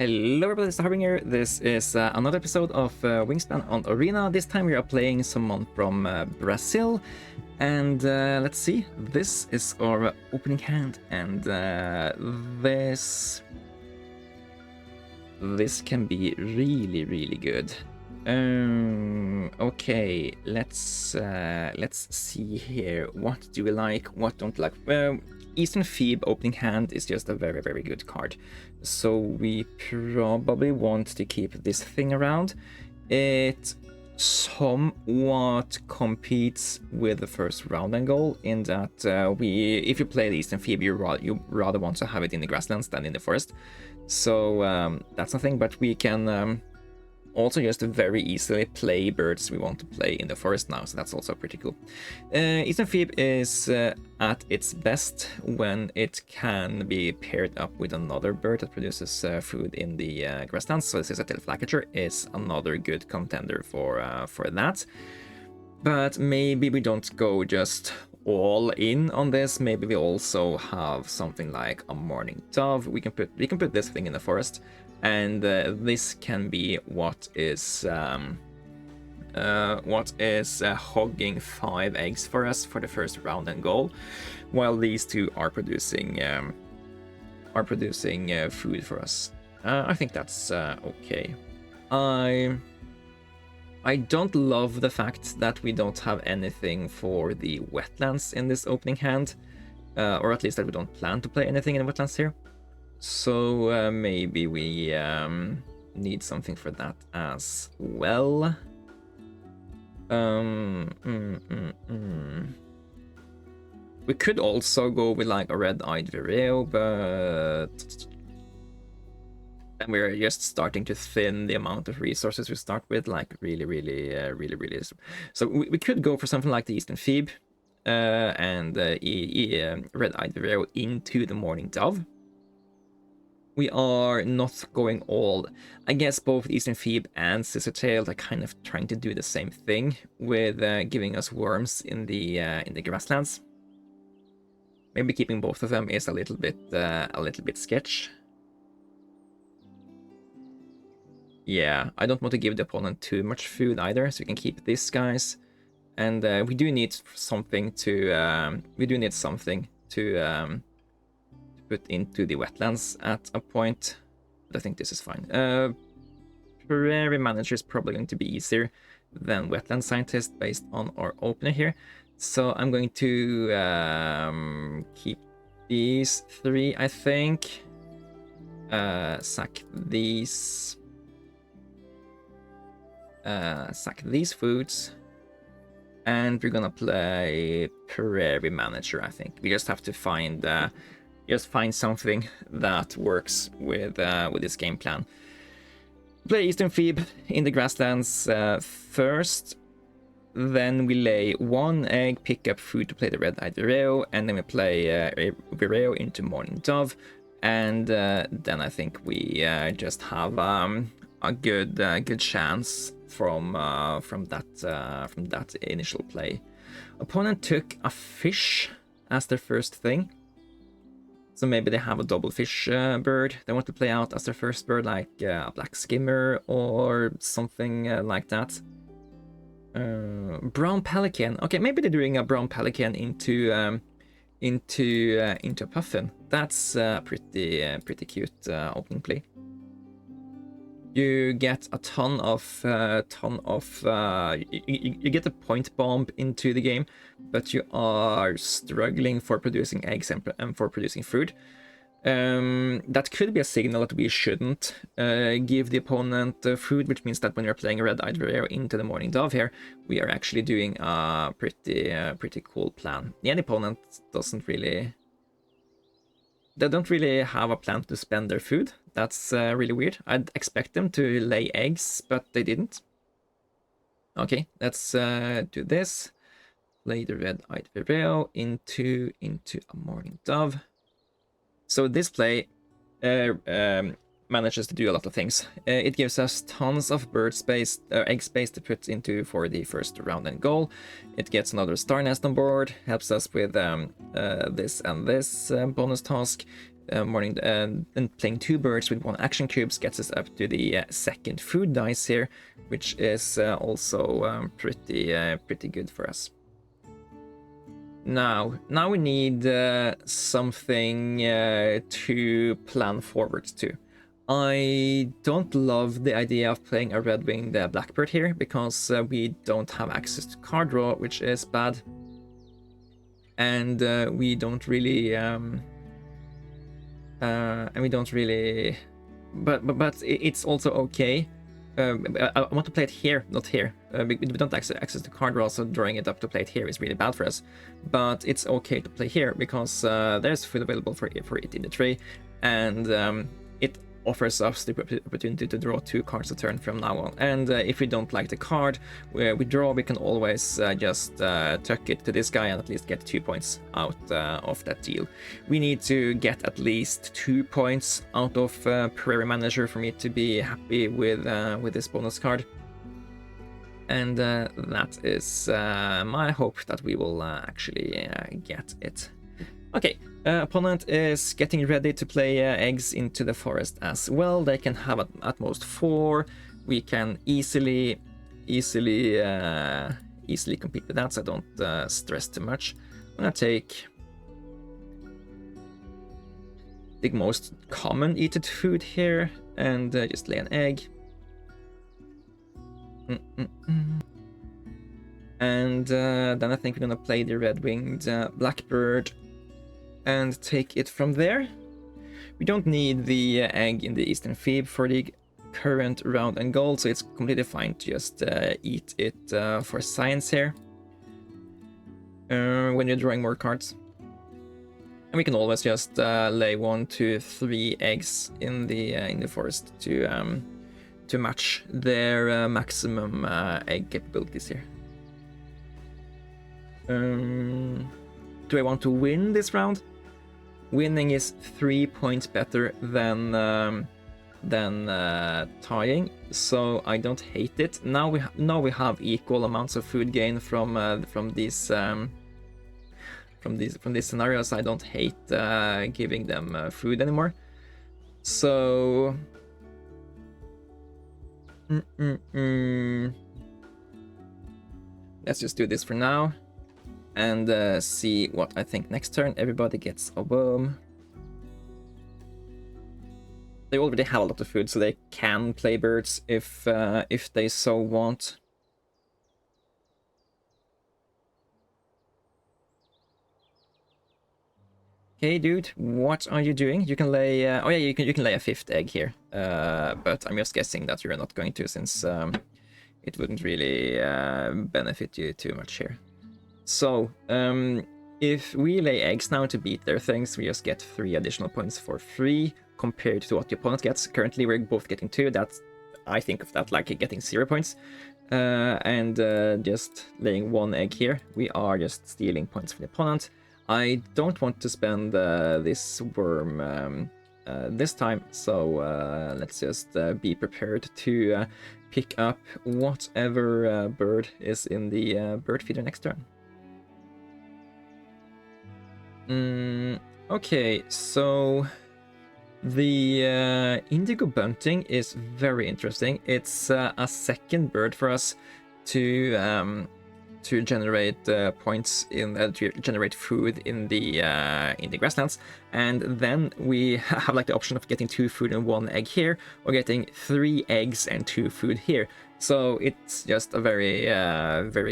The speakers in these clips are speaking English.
Hello everybody, this is Harbinger. This is another episode of Wingspan on Arena. This time we are playing someone from Brazil. And let's see, this is our opening hand. And this can be really good. Okay, let's see here. What do we like, what don't like? Eastern Phoebe opening hand is just a very good card. So we probably want to keep this thing around. It somewhat competes with the first round and goal in that if you play the Eastern Phoebe, you rather want to have it in the grasslands than in the forest. So that's nothing, but we can also just very easily play birds we want to play in the forest now, so that's also pretty cool. Eastern Phoebe is at its best when it can be paired up with another bird that produces food in the grasslands. So this is a Teleflacature, is another good contender for that. But maybe we don't go just all in on this. Maybe we also have something like a Morning Dove. We can put this thing in the forest. And this can be what is hogging 5 eggs for us for the first round and goal, while these two are producing food for us. I think that's okay. I don't love the fact that we don't have anything for the wetlands in this opening hand, or at least that we don't plan to play anything in the wetlands here. So maybe we need something for that as well. We could also go with like a red-eyed vireo, but then we're just starting to thin the amount of resources we start with, like really. So we could go for something like the Eastern Phoebe and red-eyed vireo into the Morning Dove. We are not going all. I guess both Eastern Phoebe and Scissortail are kind of trying to do the same thing with giving us worms in the grasslands. Maybe keeping both of them is a little bit sketch. Yeah, I don't want to give the opponent too much food either, so we can keep these guys. And we do need something to put into the wetlands at a point, but I think this is fine. Prairie Manager is probably going to be easier than Wetland Scientist based on our opener here. So I'm going to keep these 3, I think. Sack these foods. And we're gonna play Prairie Manager, I think. We just have to find something that works with this game plan. Play Eastern Phoebe in the grasslands first, then we lay 1 egg, pick up food to play the red-eyed vireo, and then we play a vireo into Morning Dove, and then I think we just have a good chance from that initial play. Opponent took a fish as their first thing. So maybe they have a double fish bird they want to play out as their first bird, like a black skimmer or something like that. Brown pelican. Okay, maybe they're doing a brown pelican into a puffin. That's pretty cute opening play. You get a ton of you get a point bomb into the game, but you are struggling for producing eggs and for producing food. That could be a signal that we shouldn't give the opponent food, which means that when you're playing a red-eyed vireo into the Morning Dove here, we are actually doing a pretty cool plan. The opponent they don't really have a plan to spend their food. That's really weird. I'd expect them to lay eggs, but they didn't. Okay, let's do this. Play the red-eyed vireo into a Morning Dove. So this play manages to do a lot of things. It gives us tons of bird space, egg space to put into for the first round and goal. It gets another star nest on board, helps us with this and this bonus task. and playing 2 birds with 1 action cubes gets us up to the second food dice here, which is also pretty good for us. Now we need something to plan forward to. I don't love the idea of playing a red-winged blackbird here, because we don't have access to card draw, which is bad. And we don't really... But it's also okay. I want to play it here, not here. We don't access the card draw, so drawing it up to play it here is really bad for us. But it's okay to play here, because there's food available for it in the tree, and it offers us the opportunity to draw 2 cards a turn from now on. And if we don't like the card we draw, we can always just tuck it to this guy and at least get 2 points out of that deal. We need to get at least 2 points out of Prairie Manager for me to be happy with this bonus card. And that is my hope that we will actually get it. Okay, opponent is getting ready to play eggs into the forest as well. They can have at most 4. We can easily compete with that, so don't stress too much. I'm gonna take the most common eaten food here and just lay an egg. And then I think we're gonna play the red-winged blackbird and take it from there. We don't need the egg in the Eastern Phoebe for the current round and goal, so it's completely fine to just eat it for science here when you're drawing more cards. And we can always just lay 1, 2, 3 eggs in the forest to match their maximum egg capabilities here. Do I want to win this round? Winning is 3 points better than tying, so I don't hate it. Now we have equal amounts of food gain from these scenarios. I don't hate giving them food anymore. So let's just do this for now. And see what I think next turn. Everybody gets a worm. They already have a lot of food, so they can play birds if they so want. Okay, dude, what are you doing? You can lay. Oh yeah, you can lay a 5th egg here. But I'm just guessing that you're not going to, since it wouldn't really benefit you too much here. So, if we lay eggs now to beat their things, we just get 3 additional points for free compared to what the opponent gets. Currently, we're both getting 2. I think of that like getting 0 points. And just laying 1 egg here, we are just stealing points from the opponent. I don't want to spend this worm this time, so let's just be prepared to pick up whatever bird is in the bird feeder next turn. Okay, so the indigo bunting is very interesting. It's a 2nd bird for us to generate points to generate food in the grasslands, and then we have like the option of getting 2 food and 1 egg here, or getting 3 eggs and 2 food here. So it's just a very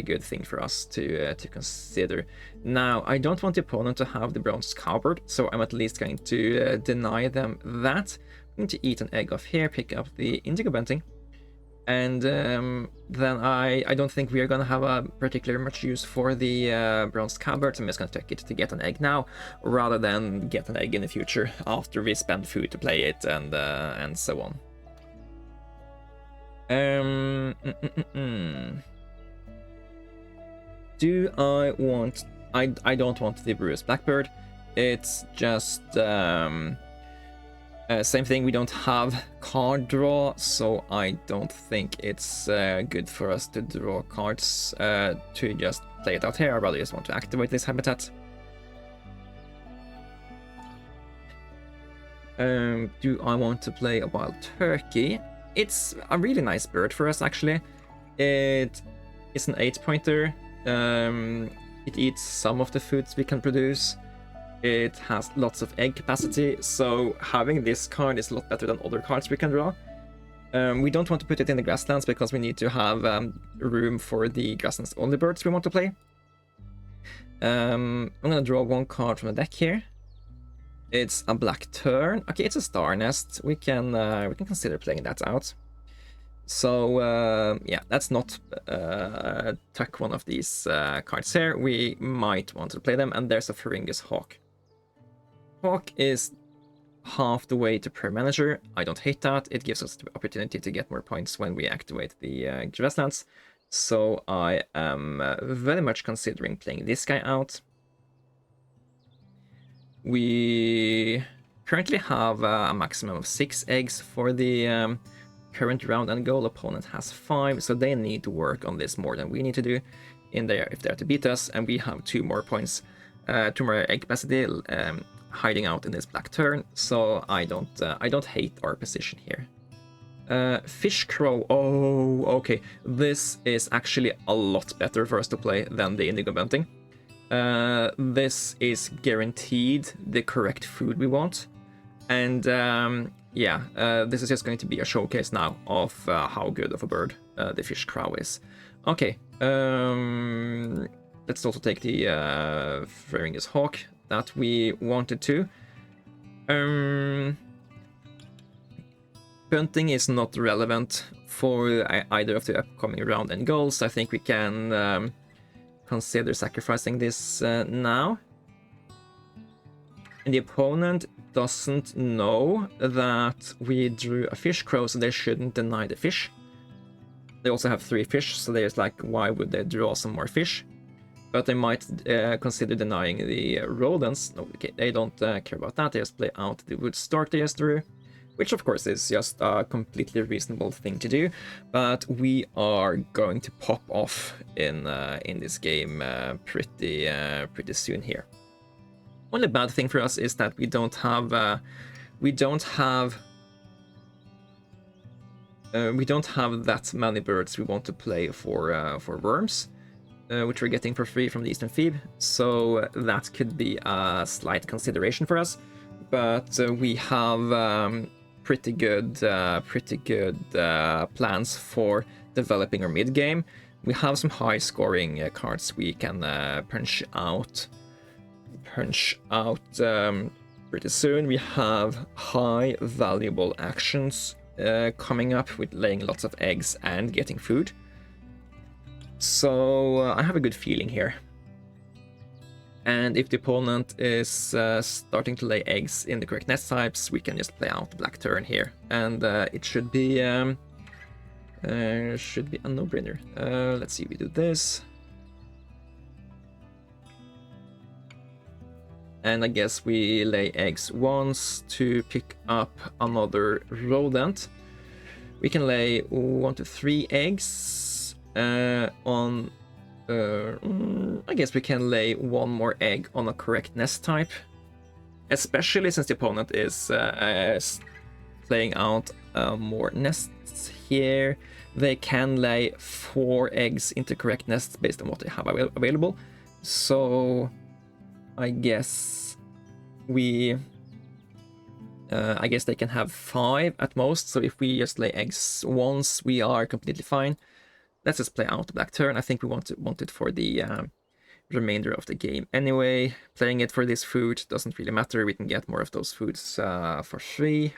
good thing for us to consider. Now, I don't want the opponent to have the bronze cowbird, so I'm at least going to deny them that. I'm going to eat an egg off here, pick up the indigo bunting, and then I don't think we are going to have a particularly much use for the bronze cowbird. So I'm just going to take it to get an egg now, rather than get an egg in the future after we spend food to play it and so on. Do I want... I don't want the Bruce Blackbird. It's just... same thing, we don't have card draw, so I don't think it's good for us to draw cards to just play it out here. I rather just want to activate this habitat. Do I want to play a wild turkey? It's a really nice bird for us, actually. It is an 8-pointer. It eats some of the foods we can produce. It has lots of egg capacity, so having this card is a lot better than other cards we can draw. We don't want to put it in the grasslands because we need to have room for the grasslands only birds we want to play. I'm gonna draw one card from the deck here. It's a black tern. Okay, it's a star nest. We can consider playing that out. So yeah, let's not tuck one of these cards here. We might want to play them, and there's a Ferringus Hawk. Hawk is half the way to per manager. I don't hate that. It gives us the opportunity to get more points when we activate the grasslands. So I am very much considering playing this guy out. We currently have a maximum of 6 eggs for the current round and goal. Opponent has 5, so they need to work on this more than we need to do in there if they're to beat us. And we have 2 more points, 2 more egg capacity hiding out in this black tern. So I don't hate our position here. Fish crow. Oh, okay. This is actually a lot better for us to play than the indigo bunting. This is guaranteed the correct food we want, and yeah, this is just going to be a showcase now of how good of a bird the fish crow is. Okay, let's also take the Ferringus Hawk that we wanted to. Bunting is not relevant for either of the upcoming round and goals. I think we can consider sacrificing this now. And the opponent doesn't know that we drew a fish crow, so they shouldn't deny the fish. They also have 3 fish, so there's like, why would they draw some more fish? But they might consider denying the rodents. No, okay, they don't care about that. They just play out the wood stork they just drew, which of course is just a completely reasonable thing to do, but we are going to pop off in this game pretty soon here. Only bad thing for us is that we don't have that many birds we want to play for worms, which we're getting for free from the Eastern Phoebe, so that could be a slight consideration for us. But we have pretty good plans for developing our mid game. We have some high scoring cards we can punch out pretty soon. We have high valuable actions coming up with laying lots of eggs and getting food. So I have a good feeling here. And if the opponent is starting to lay eggs in the correct nest types, we can just play out the black tern here, and it should be a no-brainer. Let's see, we do this, and I guess we lay eggs once to pick up another rodent. We can lay 1 to 3 eggs on. I guess we can lay 1 more egg on a correct nest type, especially since the opponent is playing out more nests here. They can lay 4 eggs into correct nests based on what they have available. So I guess they can have 5 at most. So if we just lay eggs once, we are completely fine. Let's just play out the black tern. I think we want it for the remainder of the game anyway. Playing it for this food doesn't really matter. We can get more of those foods for free.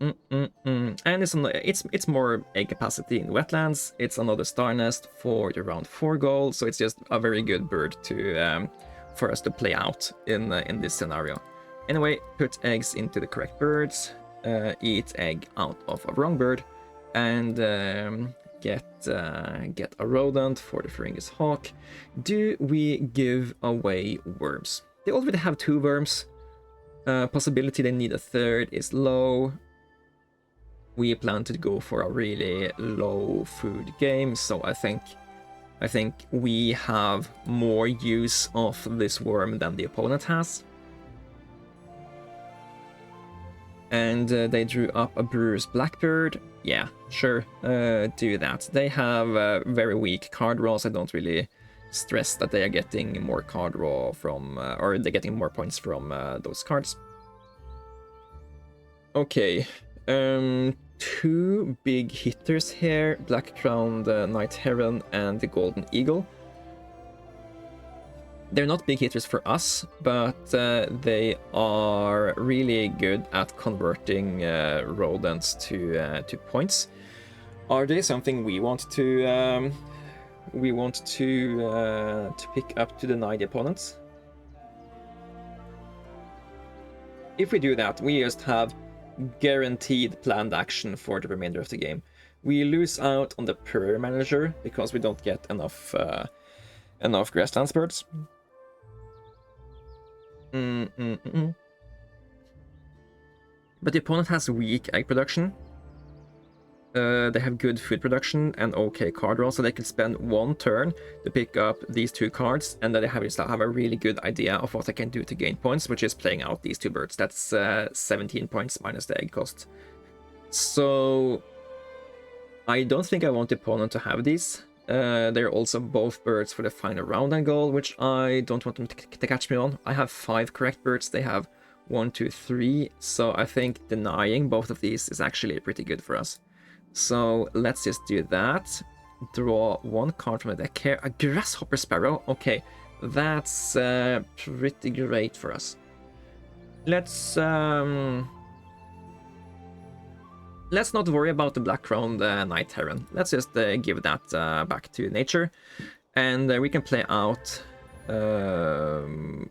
And it's more egg capacity in wetlands. It's another star nest for the round 4 goal. So it's just a very good bird to for us to play out in this scenario. Anyway, put eggs into the correct birds. Eat egg out of a wrong bird, and get a rodent for the Ferringus Hawk. Do we give away worms? They already have 2 worms. Possibility they need a 3rd is low. We plan to go for a really low food game, so I think I think we have more use of this worm than the opponent has. And they drew up a Brewer's Blackbird. Yeah, sure, do that. They have very weak card draws. I don't really stress that they are getting more card draw from, or they're getting more points from those cards. Okay, two big hitters here, Black Crowned Night Heron and the Golden Eagle. They're not big hitters for us, but they are really good at converting rodents to points. Are they something we want to pick up to deny the opponents? If we do that, we just have guaranteed planned action for the remainder of the game. We lose out on the Prairie Manager because we don't get enough grasslands birds. But the opponent has weak egg production. They have good food production and okay card draw, so they can spend one turn to pick up these two cards, and then they have a really good idea of what they can do to gain points, which is playing out these two birds. That's 17 points minus the egg cost. So I don't think I want the opponent to have these. They're also both birds for the final round and goal, which I don't want them to catch me on. I have 5 correct birds, they have 1, 2, 3, so I think denying both of these is actually pretty good for us. So let's just do that. Draw 1 card from the deck here. A Grasshopper Sparrow. Okay, that's pretty great for us. Let's not worry about the Black Crowned Night Heron. Let's just give that back to nature. And we can play out... no,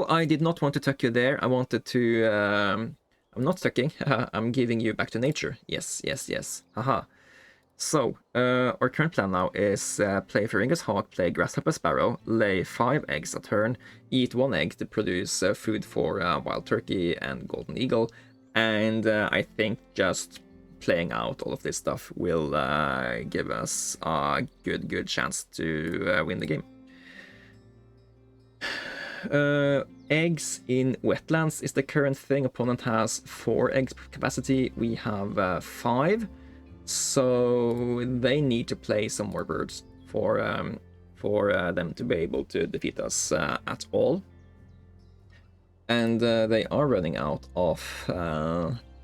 I did not want to tuck you there. I wanted to... I'm not tucking. I'm giving you back to nature. Yes, yes, yes. Haha. So, our current plan now is play Ferringus Hawk, play Grasshopper Sparrow, lay 5 eggs a turn, eat 1 egg to produce food for Wild Turkey and Golden Eagle, and I think just playing out all of this stuff will give us a good chance to win the game. Eggs in wetlands is the current thing. Opponent has 4 eggs capacity. We have 5, so they need to play some more birds for them to be able to defeat us at all. And they are running out of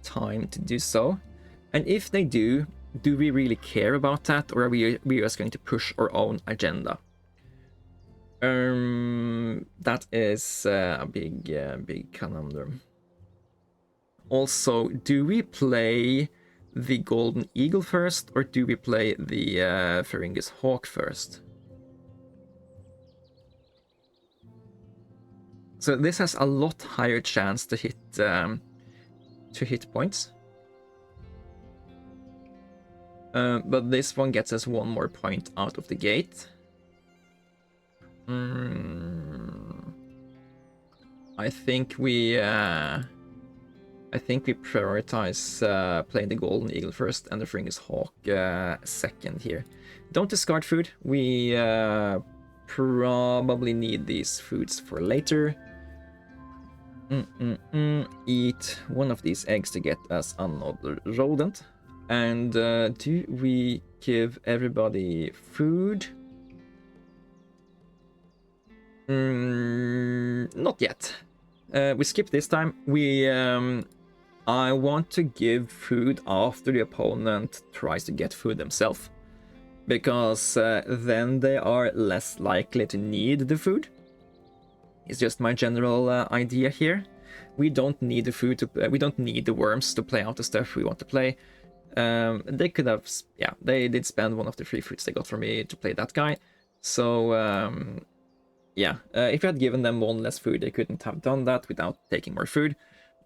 time to do so. And if they do we really care about that, or are we just going to push our own agenda? That is a big conundrum. Also, do we play the Golden Eagle first, or do we play the Ferringus Hawk first? So this has a lot higher chance to hit points. But this one gets us 1 more point out of the gate. I think we prioritize playing the Golden Eagle first and the Ferringus Hawk second here. Don't discard food. We probably need these foods for later. Eat 1 of these eggs to get us another rodent. And do we give everybody food? Not yet. We skip this time. I want to give food after the opponent tries to get food themselves, because then they are less likely to need the food. It's just my general idea here. We don't need the food to. We don't need the worms to play out the stuff we want to play. They could have. Yeah, they did spend 1 of the free foods they got from me to play that guy. So. Yeah, if you had given them 1 less food, they couldn't have done that without taking more food.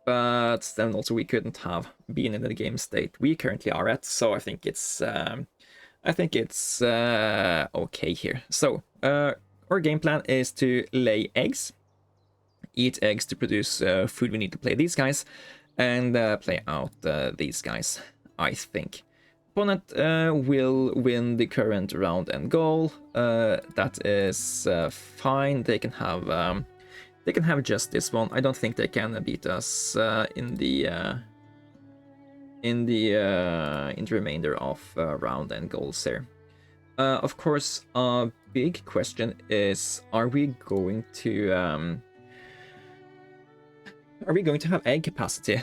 But then also we couldn't have been in the game state we currently are at. So I think it's okay here. So our game plan is to lay eggs, eat eggs to produce food we need to play these guys, and play out these guys, I think. opponent will win the current round and goal. That is fine. They can have just this one. I don't think they can beat us in the remainder of round and goals here. Of course, a big question is: Are we going to have egg capacity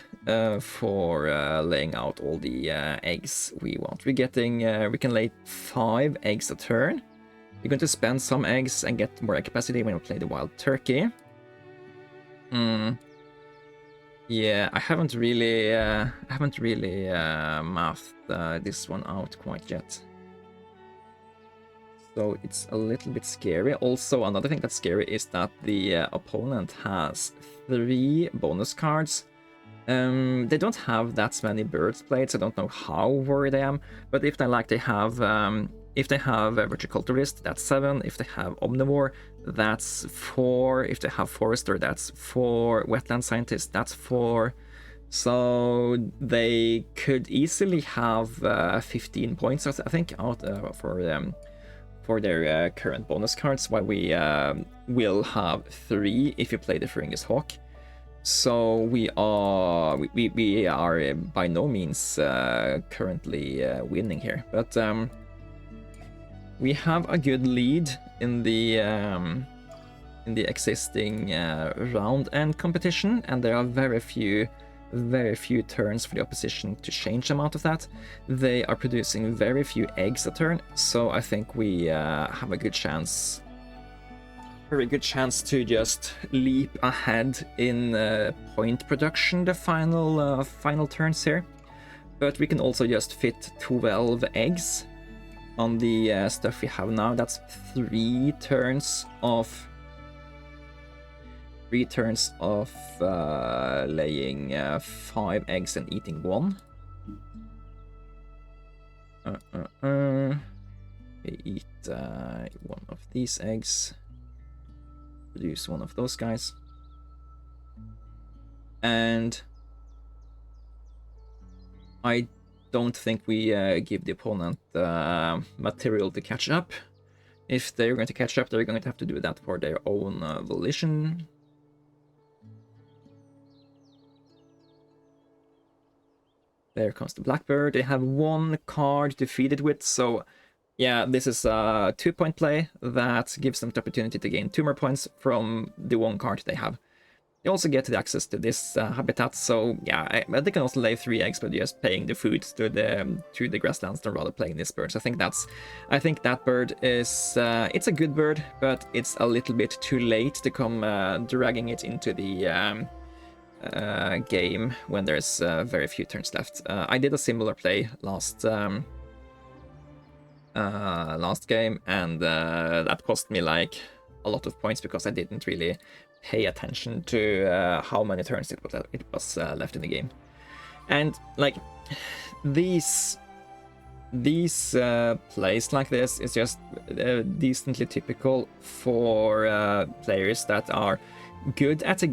for laying out all the eggs we want? We can lay 5 eggs a turn. We're going to spend some eggs and get more egg capacity when we play the wild turkey. Yeah, I haven't really mathed this one out quite yet. So it's a little bit scary. Also, another thing that's scary is that the opponent has 3 bonus cards. They don't have that many birds played, so I don't know how worried I am. But if they have Verticulturist, that's 7. If they have Omnivore, that's 4. If they have Forester, that's 4. Wetland Scientist, that's 4. So they could easily have 15 points, I think, out for their current bonus cards, while we will have 3 if you play the Ferengis Hawk. So we are by no means currently winning here, but we have a good lead in the existing round end competition, and there are very few turns for the opposition to change them out of that. They are producing very few eggs a turn, so I think we have a very good chance to just leap ahead in point production the final turns here. But we can also just fit 12 eggs on the stuff we have now. That's 3 turns of laying 5 eggs and eating 1. We eat 1 of these eggs, produce 1 of those guys, and I don't think we give the opponent material to catch up. If they're going to catch up, they're going to have to do that for their own volition. There comes the Blackbird. They have 1 card to feed it with, so yeah, this is a 2-point play that gives them the opportunity to gain 2 more points from the 1 card they have. They also get the access to this habitat, so yeah, they can also lay 3 eggs, but just paying the food to the grasslands than rather playing this bird. So I think that bird is it's a good bird, but it's a little bit too late to come dragging it into the game when there's very few turns left. I did a similar play last game, and that cost me like a lot of points because I didn't really pay attention to how many turns it was left in the game. And like these plays like this is just decently typical for players that are good at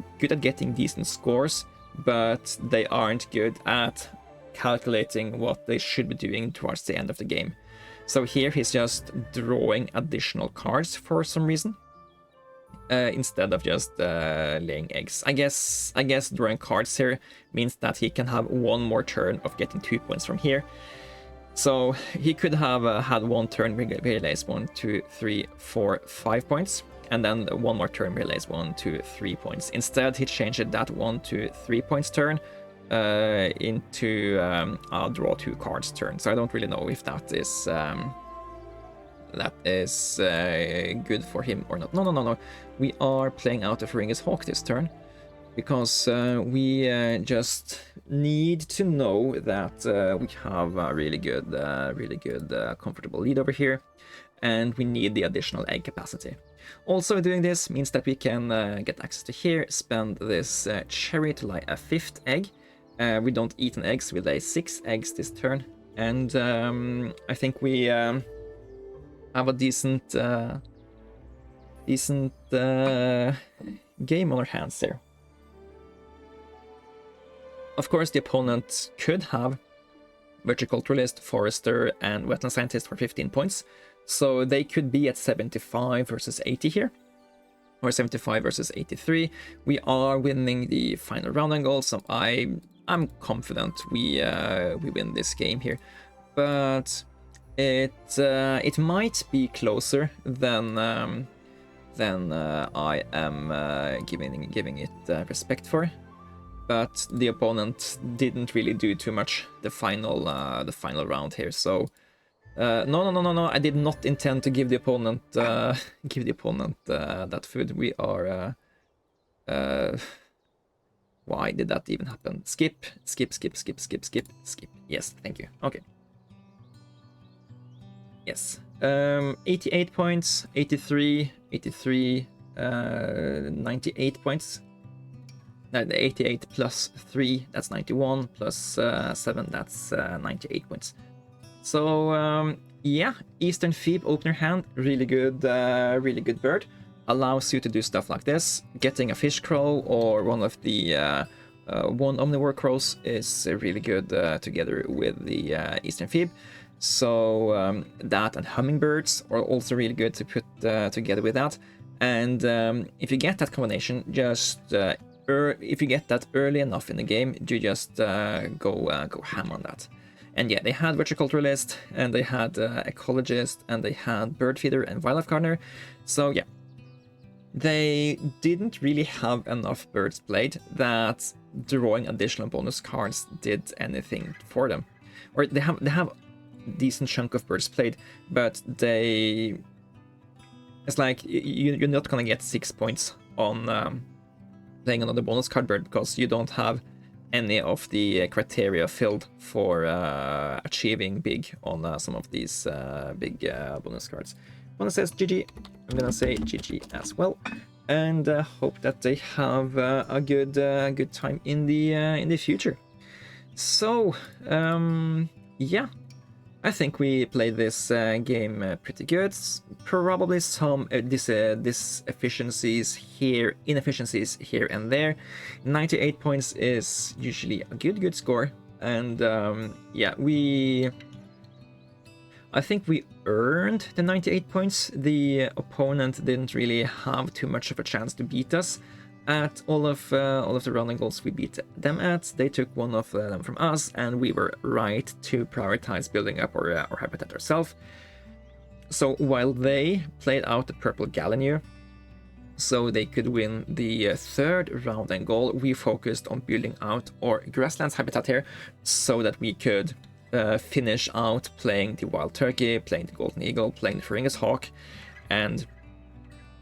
getting decent scores, but they aren't good at calculating what they should be doing towards the end of the game. So here he's just drawing additional cards for some reason, instead of just laying eggs. I guess drawing cards here means that he can have 1 more turn of getting 2 points from here. So he could have had 1 turn where he lays 1, 2, 3, 4, 5 points, and then 1 more turn where he lays 1, 2, 3 points. Instead, he changed that 1 to 3 points turn into a draw 2 cards turn. So I don't really know if that is good for him or not. No. We are playing out a Ferengis Hawk this turn because we just need to know that we have a really good, comfortable lead over here, and we need the additional egg capacity. Also, doing this means that we can get access to here, spend this cherry to lay a 5th egg. We don't eat an egg, so we lay 6 eggs this turn, and I think we have a decent game on our hands there. Of course, the opponent could have Viticulturalist, Forester, and Wetland Scientist for 15 points. So they could be at 75 versus 80 here, or 75 versus 83. We are winning the final round angle, so I'm confident we win this game here. But it might be closer than I am giving it respect for. But the opponent didn't really do too much the final round here. So no, I did not intend to give the opponent that food. We are why did that even happen? Skip. Yes, thank you. Okay. Yes. 88 points, 83, 98 points. No, the 88 plus 3, that's 91, plus 7, that's 98 points. So, yeah, Eastern Phoebe opener hand, really good bird. Allows you to do stuff like this. Getting a fish crow or one of the one omnivore crows is really good together with the Eastern Phoebe. So that and hummingbirds are also really good to put together with that. And if you get that combination, just if you get that early enough in the game, you just go ham on that. And yeah, they had viticulturalist, and they had ecologist, and they had bird feeder and wildlife gardener. So yeah, they didn't really have enough birds played that drawing additional bonus cards did anything for them. Or they have a decent chunk of birds played, but it's like you're not gonna get 6 points on playing another bonus card bird because you don't have any of the criteria filled for achieving big on some of these big bonus cards. One says GG, I'm gonna say GG as well, and hope that they have a good time in the future. So yeah, I think we played this game pretty good. Probably some inefficiencies here and there. 98 points is usually a good score, and yeah, I think we earned the 98 points. The opponent didn't really have too much of a chance to beat us at all of the rounding goals we beat them at. They took one of them from us, and we were right to prioritize building up our habitat ourselves. So while they played out the purple Gallinule, so they could win the third rounding goal, we focused on building out our grasslands habitat here, so that we could finish out playing the wild turkey, playing the golden eagle, playing the Pharyngus hawk, and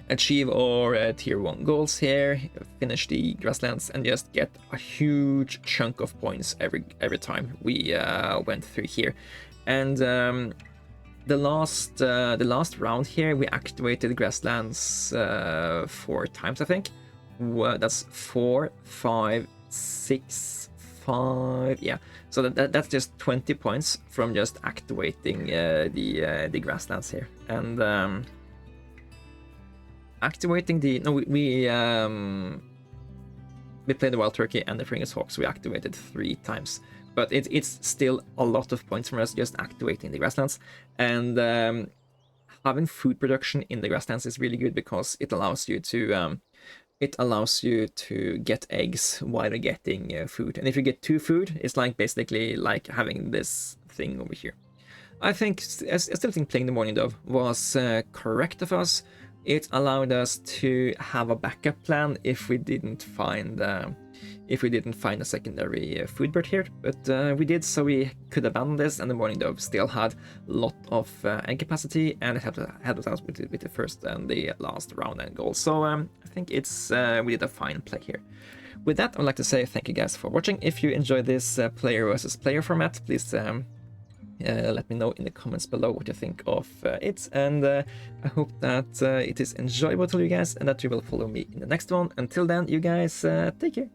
achieve our tier 1 goals here, finish the grasslands, and just get a huge chunk of points every time we went through here. And the last round here, we activated grasslands 4 times, I think. That's 4, 5, 6, 5. Yeah, so that's just 20 points from just activating the grasslands here. And activating the we played the wild turkey and the Pharyngus hawk, so we activated 3 times, but it's still a lot of points from us just activating the grasslands. And having food production in the grasslands is really good because it allows you to get eggs while you're getting food. And if you get 2 food, it's like basically like having this thing over here. I still think playing the Morning Dove was correct of us. It allowed us to have a backup plan if we didn't find a secondary food bird here, but we did, so we could abandon this, and the Morning Dove still had a lot of egg capacity, and it had us out with the first and the last round and goal. So I think we did a fine play here. With that, I would like to say thank you guys for watching. If you enjoyed this player versus player format, please let me know in the comments below what you think of it, and I hope that it is enjoyable to you guys and that you will follow me in the next one. Until then, you guys take care.